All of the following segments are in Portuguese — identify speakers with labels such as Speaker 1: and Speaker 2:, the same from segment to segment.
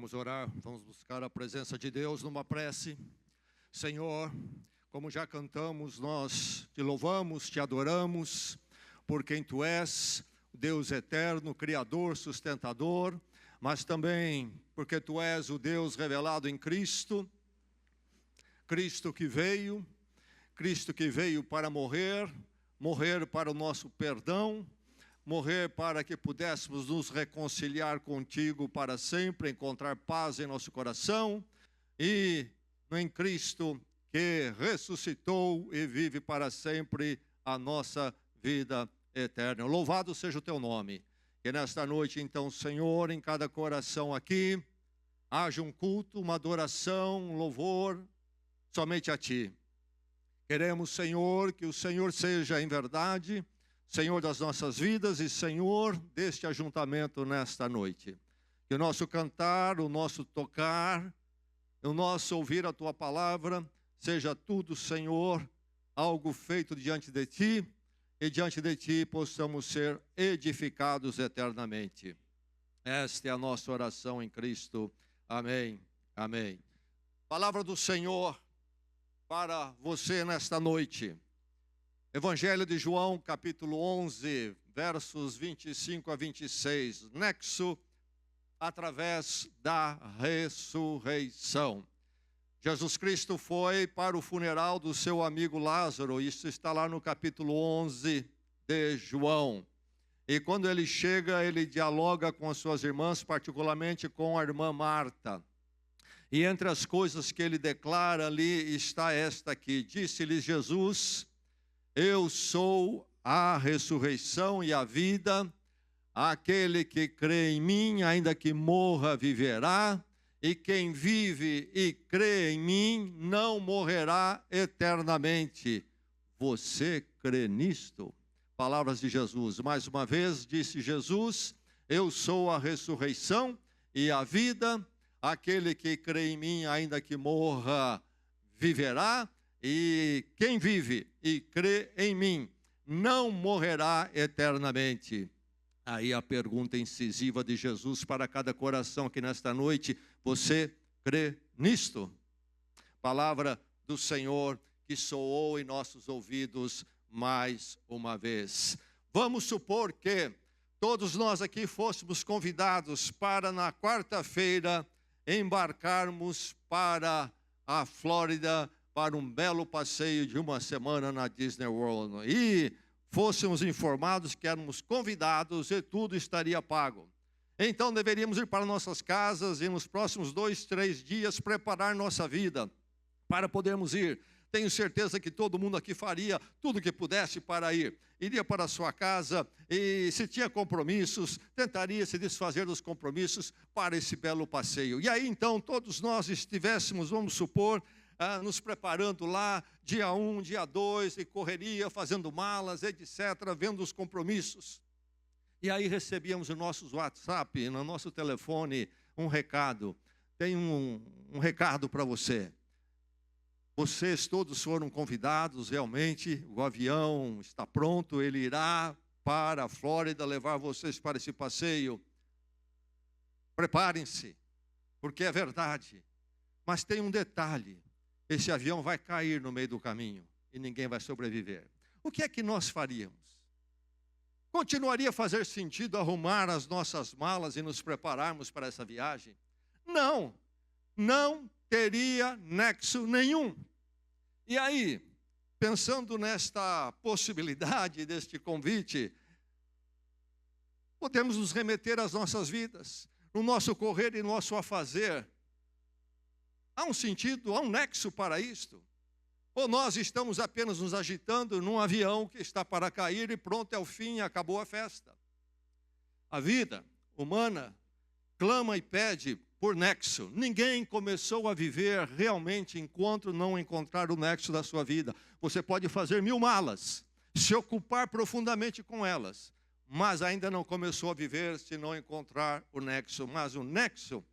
Speaker 1: Vamos orar, vamos buscar a presença de Deus numa prece. Senhor, como já cantamos, nós te louvamos, te adoramos, por quem tu és, Deus eterno, Criador, sustentador, mas também porque tu és o Deus revelado em Cristo, Cristo que veio para morrer para o nosso perdão, morrer para que pudéssemos nos reconciliar contigo para sempre, encontrar paz em nosso coração, e em Cristo que ressuscitou e vive para sempre a nossa vida eterna. Louvado seja o teu nome. E nesta noite, então, Senhor, em cada coração aqui, haja um culto, uma adoração, um louvor, somente a Ti. Queremos, Senhor, que o Senhor seja em verdade Senhor das nossas vidas e Senhor deste ajuntamento nesta noite. Que o nosso cantar, o nosso tocar, o nosso ouvir a Tua palavra, seja tudo, Senhor, algo feito diante de Ti, e diante de Ti possamos ser edificados eternamente. Esta é a nossa oração em Cristo. Amém. Amém. Palavra do Senhor para você nesta noite. Evangelho de João, capítulo 11, versos 25 a 26. Nexo através da ressurreição. Jesus Cristo foi para o funeral do seu amigo Lázaro. Isso está lá no capítulo 11 de João. E quando ele chega, ele dialoga com as suas irmãs, particularmente com a irmã Marta. E entre as coisas que ele declara ali está esta aqui. Disse-lhes Jesus: eu sou a ressurreição e a vida. Aquele que crê em mim, ainda que morra, viverá. E quem vive e crê em mim, não morrerá eternamente. Você crê nisto? Palavras de Jesus. Mais uma vez disse Jesus: eu sou a ressurreição e a vida. Aquele que crê em mim, ainda que morra, viverá. E quem vive e crê em mim não morrerá eternamente. Aí a pergunta incisiva de Jesus para cada coração aqui nesta noite: você crê nisto? Palavra do Senhor que soou em nossos ouvidos mais uma vez. Vamos supor que todos nós aqui fôssemos convidados para na quarta-feira embarcarmos para a Flórida, para um belo passeio de uma semana na Disney World. E fôssemos informados que éramos convidados e tudo estaria pago. Então deveríamos ir para nossas casas e nos próximos 2, 3 dias preparar nossa vida para podermos ir. Tenho certeza que todo mundo aqui faria tudo o que pudesse para ir. Iria para a sua casa e, se tinha compromissos, tentaria se desfazer dos compromissos para esse belo passeio. E aí então todos nós estivéssemos, vamos supor, nos preparando lá, dia 1, dia 2, e correria, fazendo malas, etc., vendo os compromissos. E aí recebíamos no nosso WhatsApp, no nosso telefone, um recado. Tem um recado para você. Vocês todos foram convidados, realmente, o avião está pronto, ele irá para a Flórida levar vocês para esse passeio. Preparem-se, porque é verdade. Mas tem um detalhe. Esse avião vai cair no meio do caminho e ninguém vai sobreviver. O que é que nós faríamos? Continuaria a fazer sentido arrumar as nossas malas e nos prepararmos para essa viagem? Não, não teria nexo nenhum. E aí, pensando nesta possibilidade, deste convite, podemos nos remeter às nossas vidas, no nosso correr e no nosso afazer. Há um sentido, há um nexo para isto? Ou nós estamos apenas nos agitando num avião que está para cair e pronto, é o fim, acabou a festa? A vida humana clama e pede por nexo. Ninguém começou a viver realmente enquanto não encontrar o nexo da sua vida. Você pode fazer 1000 malas, se ocupar profundamente com elas, mas ainda não começou a viver se não encontrar o nexo. Mas o nexo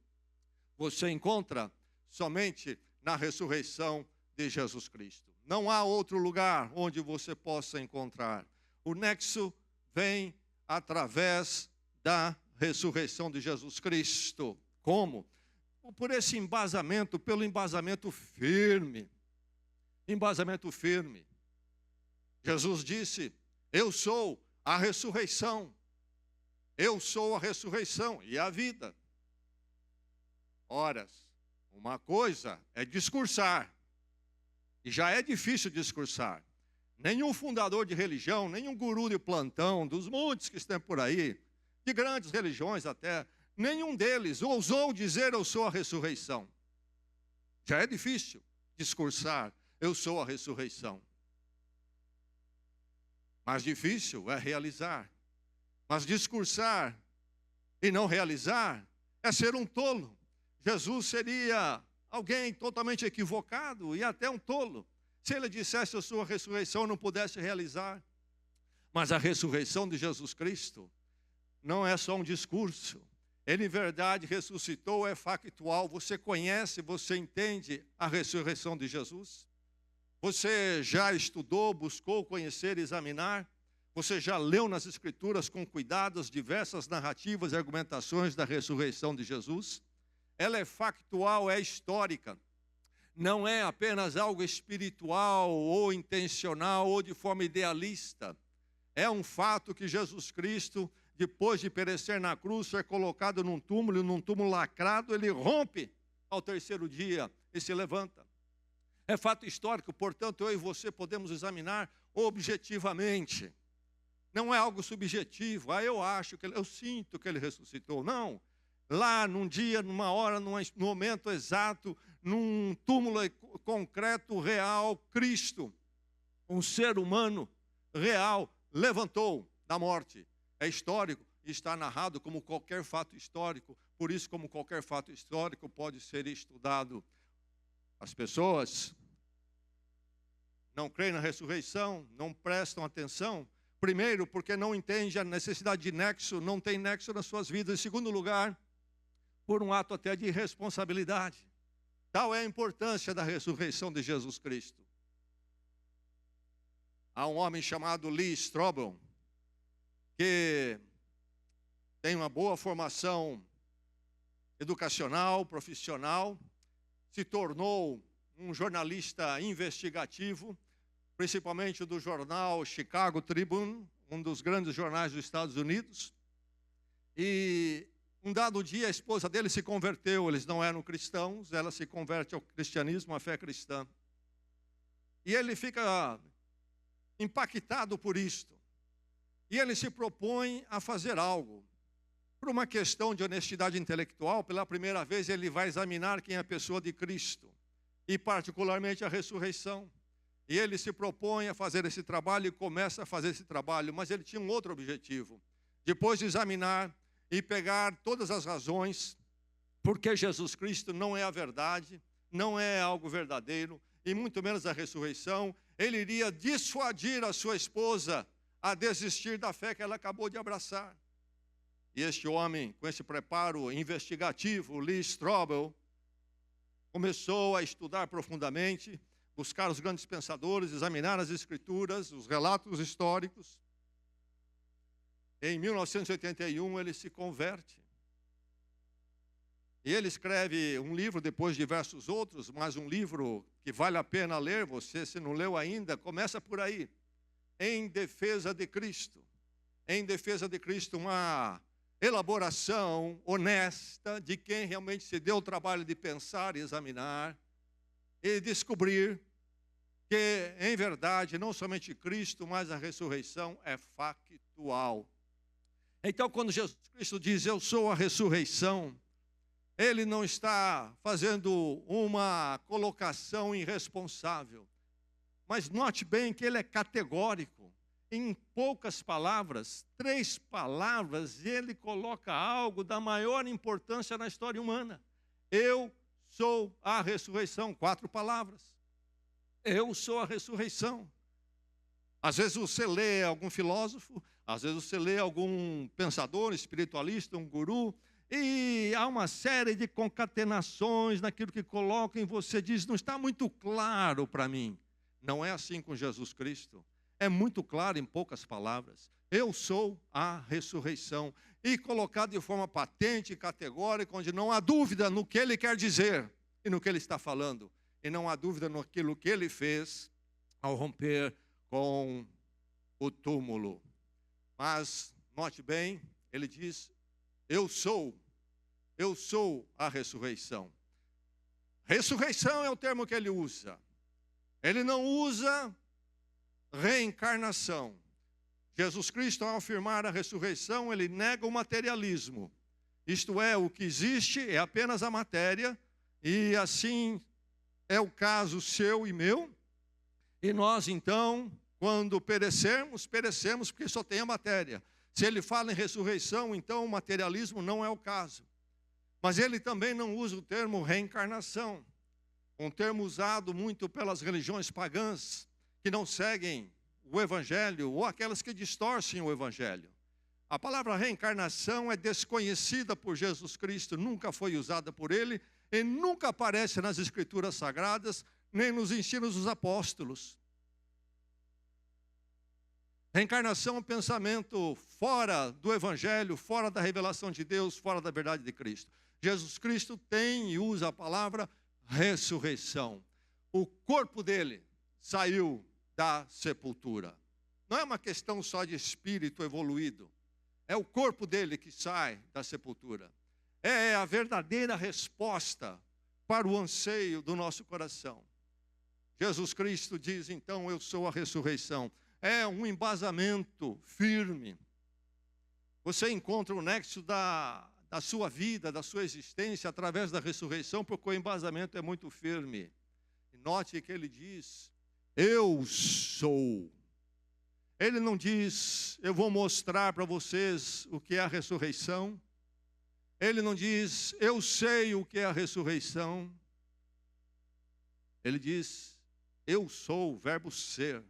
Speaker 1: você encontra somente na ressurreição de Jesus Cristo. Não há outro lugar onde você possa encontrar. O nexo vem através da ressurreição de Jesus Cristo. Como? por esse embasamento, pelo embasamento firme. Embasamento firme. Jesus disse: eu sou a ressurreição. Eu sou a ressurreição e a vida. Ora, uma coisa é discursar. E já é difícil discursar. Nenhum fundador de religião, nenhum guru de plantão, dos montes que estão por aí, de grandes religiões até, nenhum deles ousou dizer: eu sou a ressurreição. Já é difícil discursar: eu sou a ressurreição. Mais difícil é realizar. Mas discursar e não realizar é ser um tolo. Jesus seria alguém totalmente equivocado e até um tolo se ele dissesse: eu sou a ressurreição, e não pudesse realizar. Mas a ressurreição de Jesus Cristo não é só um discurso. Ele em verdade ressuscitou, é factual. Você conhece, você entende a ressurreição de Jesus? Você já estudou, buscou conhecer, examinar? Você já leu nas Escrituras com cuidado as diversas narrativas e argumentações da ressurreição de Jesus? Ela é factual, é histórica. Não é apenas algo espiritual ou intencional ou de forma idealista. É um fato que Jesus Cristo, depois de perecer na cruz, foi colocado num túmulo lacrado, ele rompe ao terceiro dia e se levanta. É fato histórico, portanto, eu e você podemos examinar objetivamente. Não é algo subjetivo. Eu acho que eu sinto que ele ressuscitou. Não. Lá, num dia, numa hora, num momento exato, num túmulo concreto, real, Cristo, um ser humano real, levantou da morte. É histórico e está narrado como qualquer fato histórico. Por isso, como qualquer fato histórico, pode ser estudado. As pessoas não creem na ressurreição, não prestam atenção. Primeiro, porque não entendem a necessidade de nexo, não tem nexo nas suas vidas. Em segundo lugar, por um ato até de irresponsabilidade. Tal é a importância da ressurreição de Jesus Cristo. Há um homem chamado Lee Strobel, que tem uma boa formação educacional, profissional, se tornou um jornalista investigativo, principalmente do jornal Chicago Tribune, um dos grandes jornais dos Estados Unidos. E um dado dia a esposa dele se converteu, eles não eram cristãos, ela se converte ao cristianismo, à fé cristã. E ele fica impactado por isto. E ele se propõe a fazer algo. Por uma questão de honestidade intelectual, pela primeira vez ele vai examinar quem é a pessoa de Cristo, e particularmente a ressurreição. E ele se propõe a fazer esse trabalho e começa a fazer esse trabalho, mas ele tinha um outro objetivo. Depois de examinar e pegar todas as razões, porque Jesus Cristo não é a verdade, não é algo verdadeiro, e muito menos a ressurreição, ele iria dissuadir a sua esposa a desistir da fé que ela acabou de abraçar. E este homem, com esse preparo investigativo, Lee Strobel, começou a estudar profundamente, buscar os grandes pensadores, examinar as escrituras, os relatos históricos. Em 1981 ele se converte. E ele escreve um livro, depois de diversos outros, mas um livro que vale a pena ler. Você, se não leu ainda, começa por aí. Em defesa de Cristo. Em defesa de Cristo, uma elaboração honesta de quem realmente se deu o trabalho de pensar e examinar e descobrir que, em verdade, não somente Cristo, mas a ressurreição é factual. Então, quando Jesus Cristo diz: eu sou a ressurreição, ele não está fazendo uma colocação irresponsável. Mas note bem que ele é categórico. Em poucas palavras, 3 palavras, ele coloca algo da maior importância na história humana. Eu sou a ressurreição. 4 palavras. Eu sou a ressurreição. Às vezes você lê algum filósofo, às vezes você lê algum pensador, espiritualista, um guru, e há uma série de concatenações naquilo que colocam, e você diz: não está muito claro para mim. Não é assim com Jesus Cristo. É muito claro em poucas palavras. Eu sou a ressurreição. E colocado de forma patente e categórica, onde não há dúvida no que ele quer dizer e no que ele está falando. E não há dúvida naquilo que ele fez ao romper com o túmulo. Mas, note bem, ele diz, eu sou a ressurreição. Ressurreição é o termo que ele usa. Ele não usa reencarnação. Jesus Cristo, ao afirmar a ressurreição, ele nega o materialismo. Isto é, o que existe é apenas a matéria, e assim é o caso seu e meu. E nós, então, quando perecemos, perecemos porque só tem a matéria. Se ele fala em ressurreição, então o materialismo não é o caso. Mas ele também não usa o termo reencarnação, um termo usado muito pelas religiões pagãs, que não seguem o Evangelho, ou aquelas que distorcem o Evangelho. A palavra reencarnação é desconhecida por Jesus Cristo, nunca foi usada por ele, e nunca aparece nas Escrituras Sagradas, nem nos ensinos dos apóstolos. Reencarnação é um pensamento fora do Evangelho, fora da revelação de Deus, fora da verdade de Cristo. Jesus Cristo tem e usa a palavra ressurreição. O corpo dele saiu da sepultura. Não é uma questão só de espírito evoluído. É o corpo dele que sai da sepultura. É a verdadeira resposta para o anseio do nosso coração. Jesus Cristo diz, então, eu sou a ressurreição. É um embasamento firme. Você encontra o nexo da sua vida, da sua existência, através da ressurreição, porque o embasamento é muito firme. E note que ele diz, eu sou. Ele não diz, eu vou mostrar para vocês o que é a ressurreição. Ele não diz, eu sei o que é a ressurreição. Ele diz, eu sou, o verbo ser.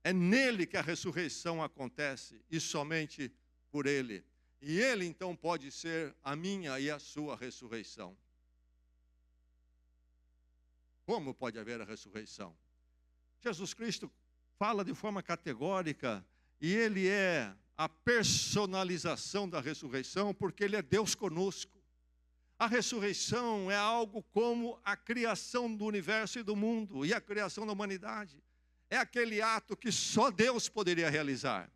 Speaker 1: É nele que a ressurreição acontece, e somente por ele. E ele então pode ser a minha e a sua ressurreição. Como pode haver a ressurreição? Jesus Cristo fala de forma categórica, e ele é a personalização da ressurreição, porque ele é Deus conosco. A ressurreição é algo como a criação do universo e do mundo, e a criação da humanidade. É aquele ato que só Deus poderia realizar.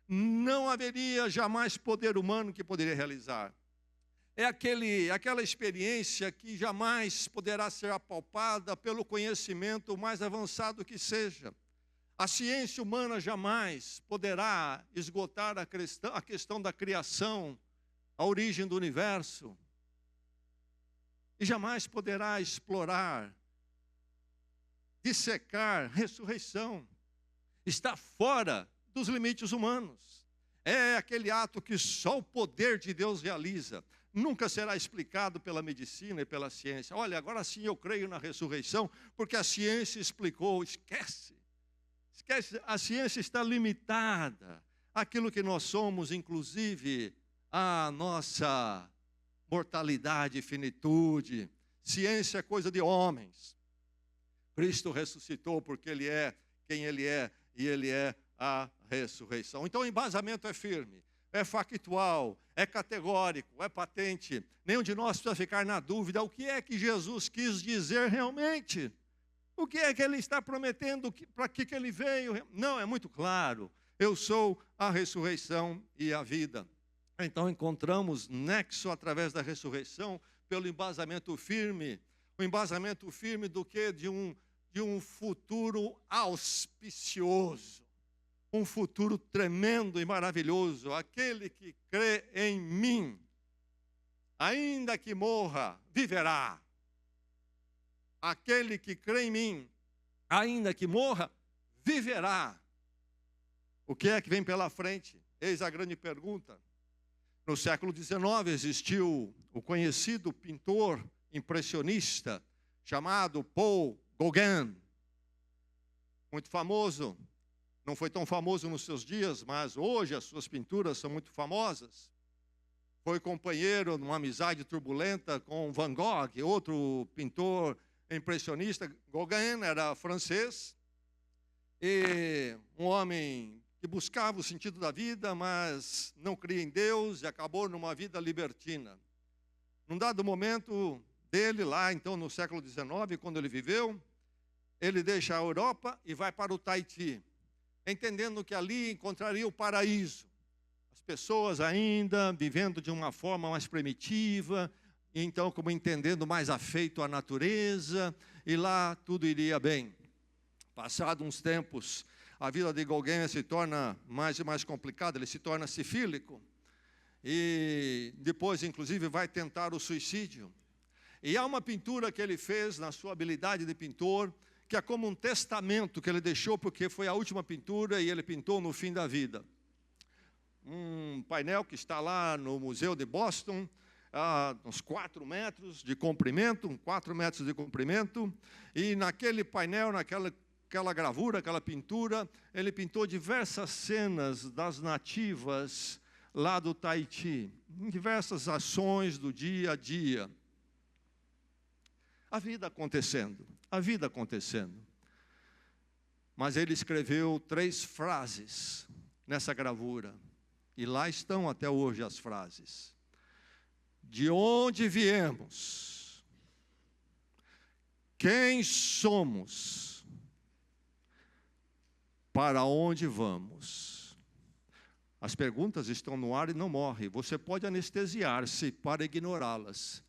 Speaker 1: Não haveria jamais poder humano que poderia realizar. É aquela experiência que jamais poderá ser apalpada pelo conhecimento mais avançado que seja. A ciência humana jamais poderá esgotar a questão da criação, a origem do universo. E jamais poderá explorar, dissecar ressurreição. Está fora dos limites humanos. É aquele ato que só o poder de Deus realiza. Nunca será explicado pela medicina e pela ciência. Olha, agora sim eu creio na ressurreição, porque a ciência explicou. Esquece, a ciência está limitada àquilo que nós somos, inclusive a nossa mortalidade e finitude. Ciência é coisa de homens. Cristo ressuscitou porque ele é quem ele é, e ele é a ressurreição. Então o embasamento é firme, é factual, é categórico, é patente. Nenhum de nós precisa ficar na dúvida, o que é que Jesus quis dizer realmente? O que é que ele está prometendo, para que ele veio? Não, é muito claro, eu sou a ressurreição e a vida. Então encontramos nexo através da ressurreição, pelo embasamento firme. O embasamento firme do que? De um futuro auspicioso. Um futuro tremendo e maravilhoso. Aquele que crê em mim, ainda que morra, viverá. Aquele que crê em mim, ainda que morra, viverá. O que é que vem pela frente? Eis a grande pergunta. No século XIX existiu o conhecido pintor impressionista chamado Paul Gauguin. Muito famoso. Não foi tão famoso nos seus dias, mas hoje as suas pinturas são muito famosas. Foi companheiro numa amizade turbulenta com Van Gogh, outro pintor impressionista. Gauguin era francês, e um homem que buscava o sentido da vida, mas não cria em Deus e acabou numa vida libertina. Num dado momento dele, lá então no século XIX, quando ele viveu, ele deixa a Europa e vai para o Tahiti, entendendo que ali encontraria o paraíso. As pessoas ainda vivendo de uma forma mais primitiva, então como entendendo mais afeito à natureza, e lá tudo iria bem. Passados uns tempos, a vida de Gauguin se torna mais e mais complicada, ele se torna sifílico, e depois inclusive vai tentar o suicídio. E há uma pintura que ele fez na sua habilidade de pintor, que é como um testamento que ele deixou, porque foi a última pintura e ele pintou no fim da vida. Um painel que está lá no Museu de Boston, uns 4 metros de comprimento, 4 metros de comprimento, e naquele painel, naquela gravura, aquela pintura, ele pintou diversas cenas das nativas lá do Tahiti, em diversas ações do dia a dia. A vida acontecendo. Mas ele escreveu 3 frases nessa gravura, e lá estão até hoje as frases. De onde viemos? Quem somos? Para onde vamos? As perguntas estão no ar e não morrem. Você pode anestesiar-se para ignorá-las,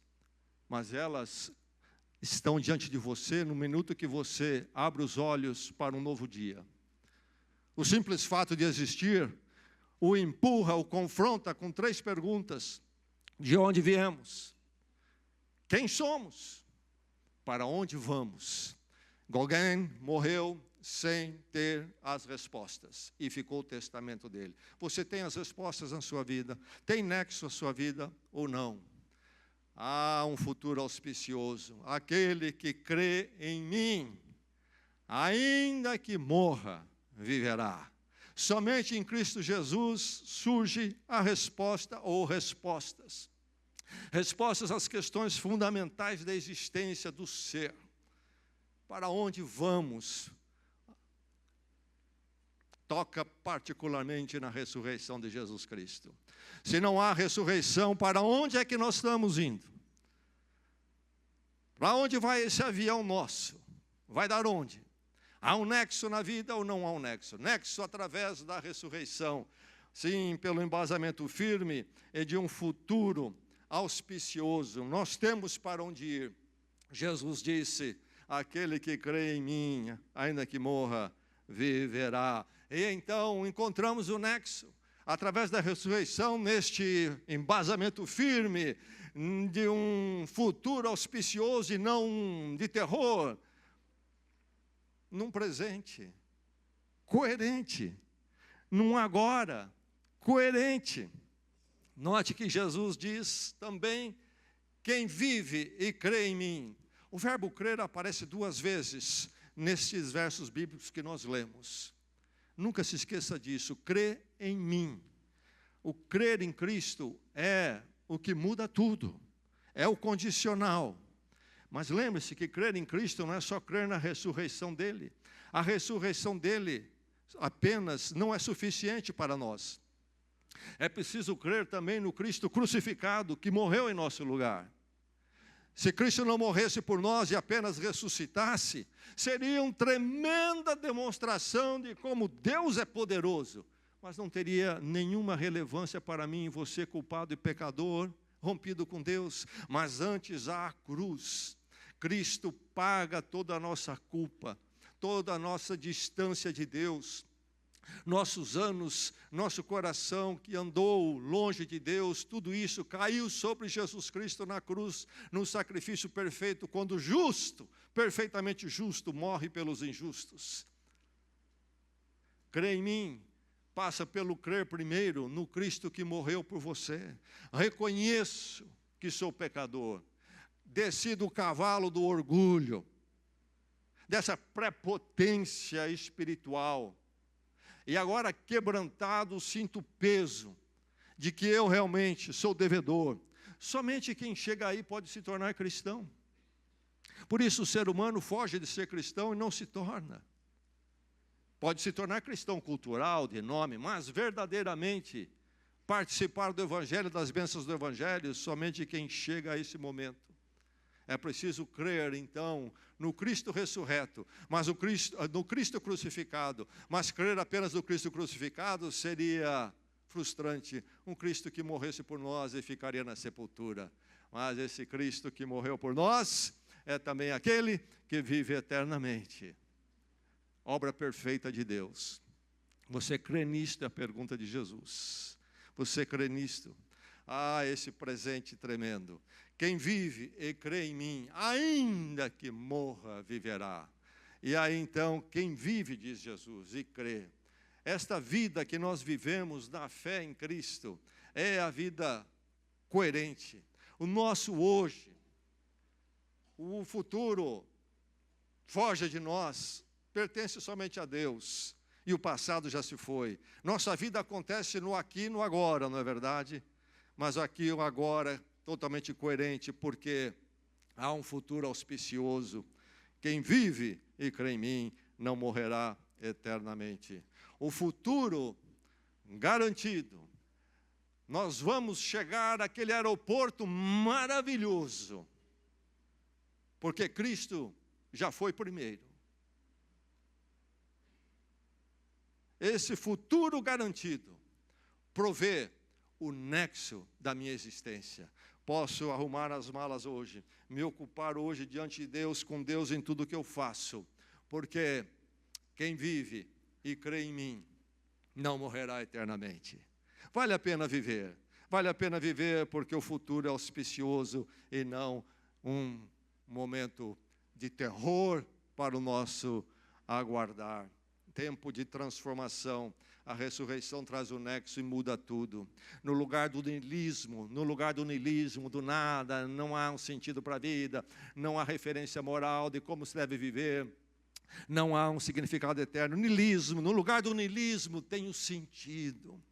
Speaker 1: mas elas estão diante de você no minuto que você abre os olhos para um novo dia. O simples fato de existir o empurra, o confronta com 3 perguntas. De onde viemos? Quem somos? Para onde vamos? Gauguin morreu sem ter as respostas, e ficou o testamento dele. Você tem as respostas na sua vida? Tem nexo a sua vida ou não? Há um futuro auspicioso. Aquele que crê em mim, ainda que morra, viverá. Somente em Cristo Jesus surge a resposta ou respostas. Respostas às questões fundamentais da existência do ser. Para onde vamos? Toca particularmente na ressurreição de Jesus Cristo. Se não há ressurreição, para onde é que nós estamos indo? Para onde vai esse avião nosso? Vai dar onde? Há um nexo na vida ou não há um nexo? Nexo através da ressurreição. Sim, pelo embasamento firme e de um futuro auspicioso. Nós temos para onde ir. Jesus disse, aquele que crê em mim, ainda que morra, viverá. E então encontramos o nexo. Através da ressurreição, neste embasamento firme de um futuro auspicioso e não de terror, num presente coerente, num agora coerente. Note que Jesus diz também, quem vive e crê em mim. O verbo crer aparece 2 vezes nestes versos bíblicos que nós lemos. Nunca se esqueça disso, crê em mim. O crer em Cristo é o que muda tudo, é o condicional. Mas lembre-se que crer em Cristo não é só crer na ressurreição dele. A ressurreição dele apenas não é suficiente para nós. É preciso crer também no Cristo crucificado, que morreu em nosso lugar. Se Cristo não morresse por nós e apenas ressuscitasse, seria uma tremenda demonstração de como Deus é poderoso, mas não teria nenhuma relevância para mim e você, culpado e pecador, rompido com Deus. Mas antes há a cruz. Cristo paga toda a nossa culpa, toda a nossa distância de Deus. Nossos anos, nosso coração que andou longe de Deus, tudo isso caiu sobre Jesus Cristo na cruz, num sacrifício perfeito, quando o justo, perfeitamente justo, morre pelos injustos. Crê em mim, passa pelo crer primeiro no Cristo que morreu por você. Reconheço que sou pecador, desci do cavalo do orgulho, dessa prepotência espiritual, e agora quebrantado sinto o peso de que eu realmente sou devedor. Somente quem chega aí pode se tornar cristão. Por isso o ser humano foge de ser cristão e não se torna. Pode se tornar cristão cultural, de nome, mas verdadeiramente participar do Evangelho, das bênçãos do Evangelho, somente quem chega a esse momento. É preciso crer, então, no Cristo ressurreto, mas no Cristo crucificado. Mas crer apenas no Cristo crucificado seria frustrante. Um Cristo que morresse por nós e ficaria na sepultura. Mas esse Cristo que morreu por nós é também aquele que vive eternamente. Obra perfeita de Deus. Você crê nisto? É a pergunta de Jesus. Você crê nisto? Ah, esse presente tremendo. Quem vive e crê em mim, ainda que morra, viverá. E aí então, quem vive, diz Jesus, e crê. Esta vida que nós vivemos na fé em Cristo é a vida coerente. O nosso hoje, o futuro foge de nós, pertence somente a Deus. E o passado já se foi. Nossa vida acontece no aqui e no agora, não é verdade? Mas aqui e o agora totalmente coerente, porque há um futuro auspicioso. Quem vive e crê em mim não morrerá eternamente. O futuro garantido. Nós vamos chegar àquele aeroporto maravilhoso, porque Cristo já foi primeiro. Esse futuro garantido provê o nexo da minha existência. Posso arrumar as malas hoje, me ocupar hoje diante de Deus, com Deus em tudo que eu faço, porque quem vive e crê em mim não morrerá eternamente. Vale a pena viver porque o futuro é auspicioso e não um momento de terror para o nosso aguardar. Tempo de transformação. A ressurreição traz o nexo e muda tudo. No lugar do niilismo, do nada, não há um sentido para a vida, não há referência moral de como se deve viver, não há um significado eterno. Niilismo, no lugar do niilismo tem o sentido.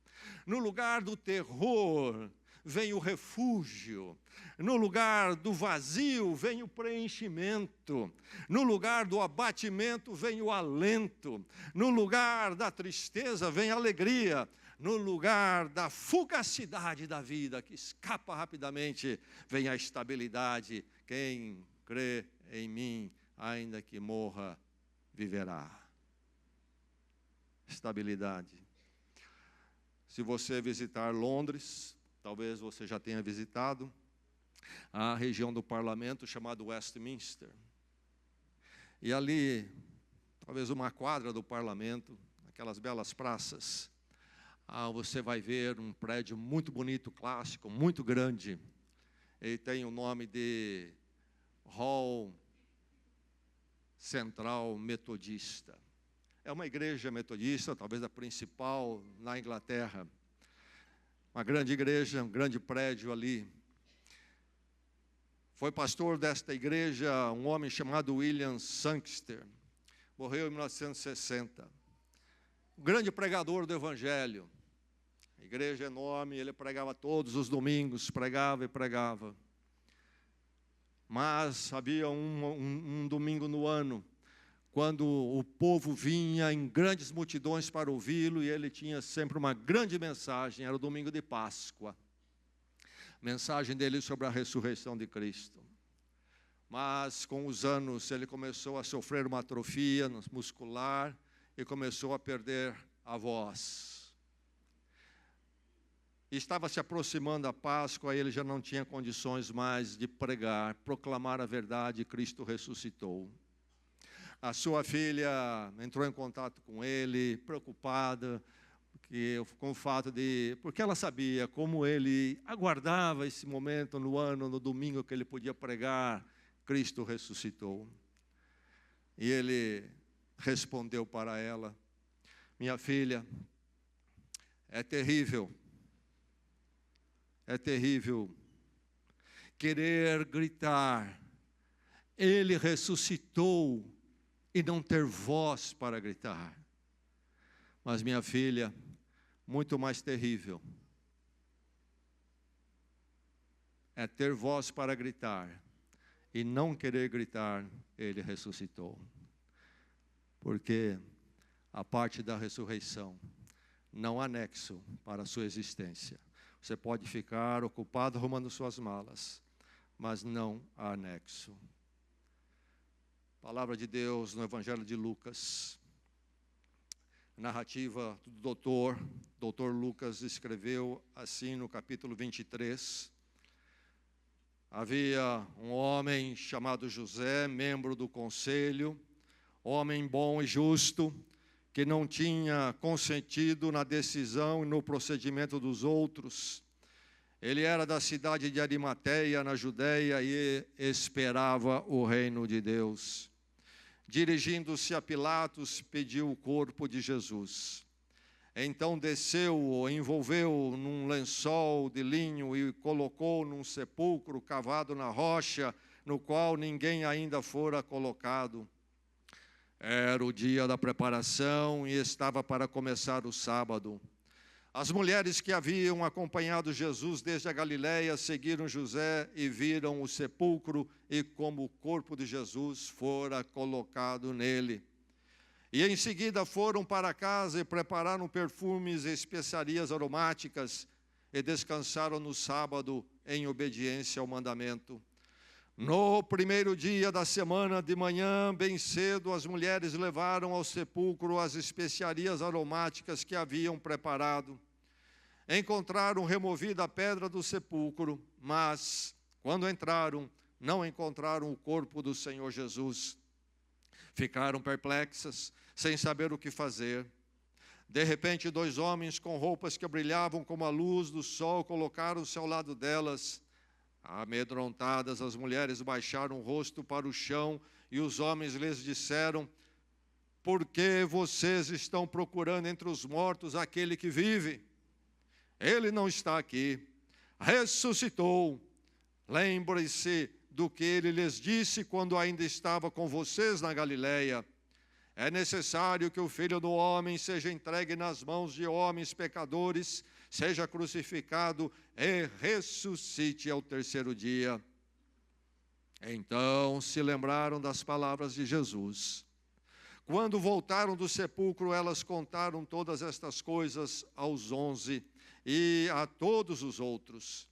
Speaker 1: No lugar do terror vem o refúgio. No lugar do vazio vem o preenchimento. No lugar do abatimento vem o alento. No lugar da tristeza vem a alegria. No lugar da fugacidade da vida, que escapa rapidamente, vem a estabilidade. Quem crê em mim, ainda que morra, viverá. Estabilidade. Se você visitar Londres, talvez você já tenha visitado a região do parlamento chamada Westminster. E ali, talvez uma quadra do parlamento, aquelas belas praças, você vai ver um prédio muito bonito, clássico, muito grande. Ele tem o nome de Hall Central Metodista. É uma igreja metodista, talvez a principal na Inglaterra. Uma grande igreja, um grande prédio ali. Foi pastor desta igreja um homem chamado William Sangster. Morreu em 1960. Um grande pregador do Evangelho. A igreja enorme, ele pregava todos os domingos, pregava e pregava. Mas havia um domingo no ano, quando o povo vinha em grandes multidões para ouvi-lo, e ele tinha sempre uma grande mensagem, era o domingo de Páscoa. Mensagem dele sobre a ressurreição de Cristo. Mas com os anos ele começou a sofrer uma atrofia muscular e começou a perder a voz. Estava se aproximando a Páscoa e ele já não tinha condições mais de pregar, proclamar a verdade, Cristo ressuscitou. A sua filha entrou em contato com ele, preocupada com o fato porque ela sabia como ele aguardava esse momento no ano, no domingo que ele podia pregar, Cristo ressuscitou. E ele respondeu para ela: minha filha, é terrível querer gritar, ele ressuscitou, e não ter voz para gritar. Mas minha filha, muito mais terrível é ter voz para gritar e não querer gritar, ele ressuscitou. Porque a parte da ressurreição. Não há nexo para a sua existência. Você pode ficar ocupado arrumando suas malas, mas não há nexo. Palavra de Deus no Evangelho de Lucas. Narrativa do doutor Lucas escreveu assim no capítulo 23. Havia um homem chamado José, membro do conselho, homem bom e justo, que não tinha consentido na decisão e no procedimento dos outros. Ele era da cidade de Arimateia, na Judéia, e esperava o reino de Deus. Dirigindo-se a Pilatos, pediu o corpo de Jesus. Então desceu-o, envolveu-o num lençol de linho e colocou num sepulcro cavado na rocha, no qual ninguém ainda fora colocado. Era o dia da preparação e estava para começar o sábado. As mulheres que haviam acompanhado Jesus desde a Galiléia seguiram José e viram o sepulcro e como o corpo de Jesus fora colocado nele. E em seguida foram para casa e prepararam perfumes e especiarias aromáticas e descansaram no sábado em obediência ao mandamento. No primeiro dia da semana, de manhã, bem cedo, as mulheres levaram ao sepulcro as especiarias aromáticas que haviam preparado. Encontraram removida a pedra do sepulcro, mas, quando entraram, não encontraram o corpo do Senhor Jesus. Ficaram perplexas, sem saber o que fazer. De repente, 2 homens com roupas que brilhavam como a luz do sol colocaram-se ao lado delas. Amedrontadas, as mulheres baixaram o rosto para o chão e os homens lhes disseram: por que vocês estão procurando entre os mortos aquele que vive? Ele não está aqui, ressuscitou. Lembrem-se do que ele lhes disse quando ainda estava com vocês na Galiléia. É necessário que o Filho do Homem seja entregue nas mãos de homens pecadores, seja crucificado e ressuscite ao terceiro dia. Então se lembraram das palavras de Jesus. Quando voltaram do sepulcro, elas contaram todas estas coisas aos 11 e a todos os outros.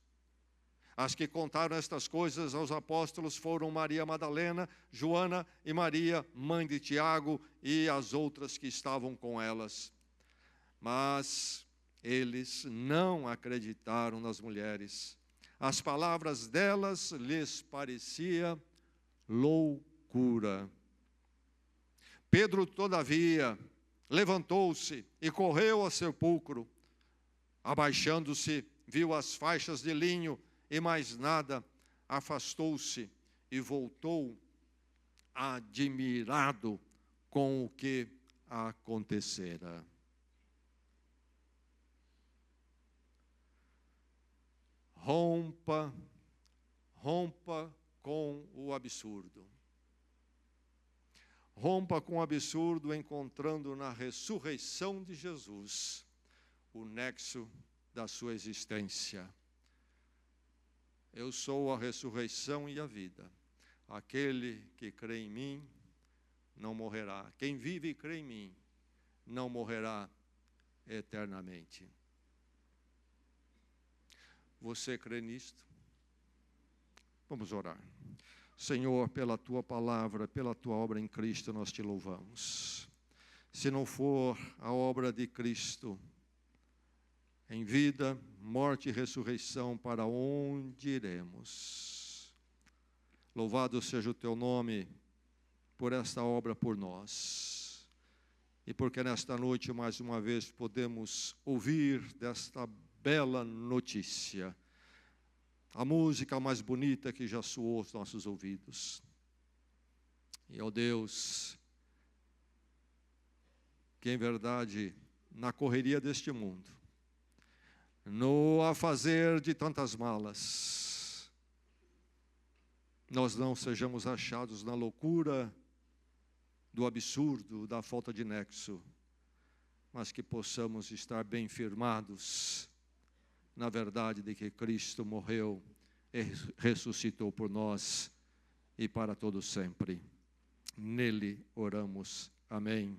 Speaker 1: As que contaram estas coisas aos apóstolos foram Maria Madalena, Joana e Maria, mãe de Tiago, e as outras que estavam com elas. Mas eles não acreditaram nas mulheres. As palavras delas lhes parecia loucura. Pedro, todavia, levantou-se e correu ao sepulcro. Abaixando-se, viu as faixas de linho e mais nada, afastou-se e voltou admirado com o que acontecera. Rompa com o absurdo. Rompa com o absurdo, encontrando na ressurreição de Jesus o nexo da sua existência. Eu sou a ressurreição e a vida. Aquele que crê em mim não morrerá. Quem vive e crê em mim não morrerá eternamente. Você crê nisto? Vamos orar. Senhor, pela Tua palavra, pela Tua obra em Cristo, nós Te louvamos. Se não for a obra de Cristo, em vida, morte e ressurreição, para onde iremos? Louvado seja o Teu nome por esta obra por nós. E porque nesta noite, mais uma vez, podemos ouvir desta bela notícia, a música mais bonita que já soou aos nossos ouvidos. E, ó Deus, que em verdade, na correria deste mundo, no afazer de tantas malas, nós não sejamos achados na loucura do absurdo, da falta de nexo, mas que possamos estar bem firmados na verdade de que Cristo morreu e ressuscitou por nós e para todo sempre. Nele oramos. Amém.